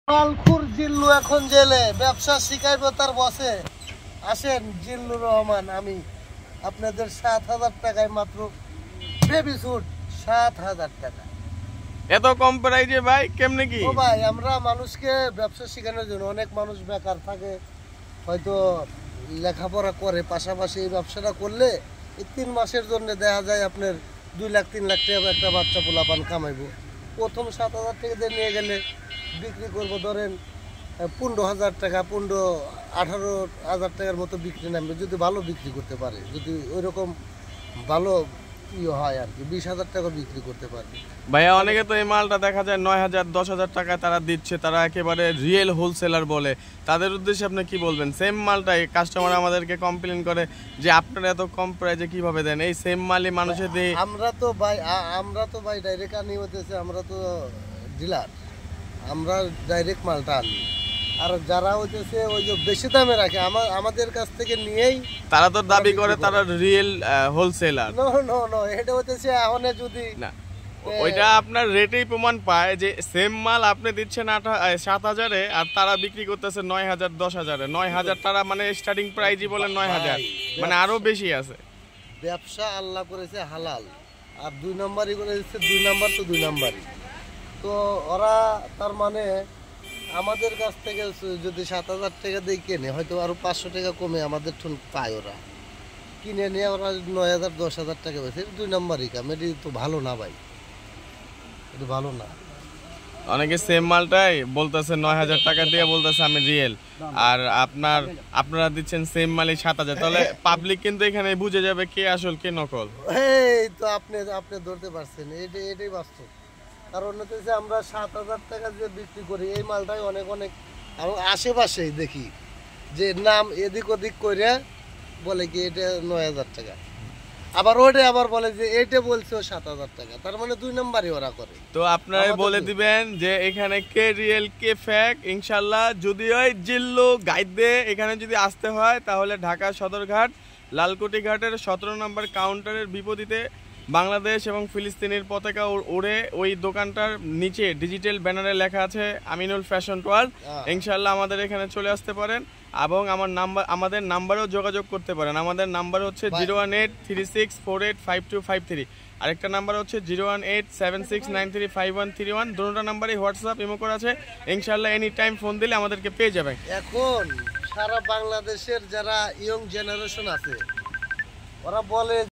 মালখুর জিল্লু এখন জেলে, ব্যবসা শিখাইব তার বসে। আসেন জিল্লুর রহমান, আমি আপনাদের ৭,০০০ টাকায় মাত্র বেবি স্যুট। ৭,০০০ টাকা এত কম প্রাইজে ভাই, কেমনে কি? ও ভাই, আমরা মানুষকে ব্যবসা শেখানোর জন্য, অনেক মানুষ বেকার থাকে, হয়তো লেখাপড়া করে, পাশাপাশি এই ব্যবসাটা করলে এই ৩ মাসের জন্য দেখা যায় আপনার ২ লাখ ৩ লাখ টাকা একটা বাচ্চা পোলাপান কামাইবো। প্রথম ৭,০০০ টাকা দিয়ে নিয়ে গেলে বিক্রি করবো ধরেন ১৫,০০০ টাকা, ১৮,০০০ টাকার মতো বিক্রি নামবে, যদি ভালো বিক্রি করতে পারে, যদি ওইরকম ভালো হয় আর কি, ২০,০০০ টাকা বিক্রি করতে পারবে। ভাইয়া অনেকে তো এই মালটা দেখা যায় ৯,০০০ ১০,০০০ টাকায় তারা দিচ্ছে, তারা একেবারে রিয়েল হোলসেলার বলে। তাদের উদ্দেশ্যে আপনি কি বলবেন? সেম মালটাই কাস্টমার আমাদেরকে কমপ্লেন করে যে আপনারা এত কম প্রাইসে কিভাবে দেন? এই সেম মালই মানুষের দিয়ে আমরা তো ভাই ডাইরেক্ট আনি হতেছে, আমরা তো ডিলার, আমরা ডাইরেক্ট মালটা আনি। আর যারা হইতেছে ওই যে বেশি দামে রাখে আমাদের কাছ থেকে নিয়েই তারা তো দাবি করে তারা রিয়েল হোলসেলার। নো, এটা হইতেছে এখন যদি না, ওইটা আপনার রেটেই প্রমাণ পায় যে সেম মাল আপনি দিচ্ছেন ৭,০০০-এ আর তারা বিক্রি করতেছে ৯,০০০ ১০,০০০-এ। ৯,০০০ তারা মানে স্টার্টিং প্রাইজই বলে ৯,০০০, মানে আরো বেশি আছে। ব্যবসা আল্লাহ করেছে হালাল, আর ২ নম্বরই করে দিচ্ছে, ২ নম্বর তো ২ নম্বরই। তো ওরা তার মানে আমাদের কাছ থেকে যদি ৭,০০০ টাকা দিয়ে কেনে, হয়তো আরো ৫০০ টাকা কমে আমাদের ঠুন পায়। ওরা কিনে নিয়ে ওরা ৯,০০০ ১০,০০০ টাকা বেশি, ২ নম্বরই কাম। এটি তো ভালো না ভাই, এটি ভালো না। অনেকে সেম মালটাই বলতেছে ৯,০০০ টাকা দিয়ে বলতেছে আমি রিয়েল, আর আপনারা দিচ্ছেন সেম মালই ৭,০০০। তাহলে পাবলিক কিন্তু এখানে বুঝে যাবে কে আসল কে নকল। এই তো আপনি ধরতে পারছেন, এটাই বাস্তব। কারণ হচ্ছে আমরা ৭,০০০ টাকা যে বিক্রি করি, এই মালটাই অনেক আশেপাশেই দেখি যে নাম এদিক ওদিক করে বলে কি এটা ৯,০০০ টাকা, আবার বলে যে এটা বলছে ৭,০০০ টাকা, তার মানে ২ নম্বরই ওরা করে। তো আপনারা বলে দিবেন যে এখানে কে রিয়েল কে ফেক। ইনশাল্লাহ যদি ওই জিল্লু গাইড দিয়ে এখানে যদি আসতে হয়, তাহলে ঢাকা সদরঘাট লালকুটি ঘাটের ১৭ নম্বর কাউন্টারের বিপরীতে বাংলাদেশ এবং ফিলিস্তিনের পতাকা উড়ে ওই দোকানটার নিচে ডিজিটাল ব্যানারে লেখা আছে আমিনুল ফ্যাশন ওয়ার্ল্ড। ইনশাল্লাহ আমাদের এখানে চলে আসতে পারেন এবং আমাদের নাম্বারেও যোগাযোগ করতে পারেন। আমাদের নাম্বার হচ্ছে 01836485253, আরেকটা নাম্বার হচ্ছে 01876935131। দুটো নাম্বারই হোয়াটসঅ্যাপ ইমো করা আছে। ইনশাল্লাহ এনি টাইম ফোন দিলে আমাদেরকে পেয়ে যাবেন। এখন সারা বাংলাদেশের যারা ইয়ং জেনারেশন আছে, ওরা বলে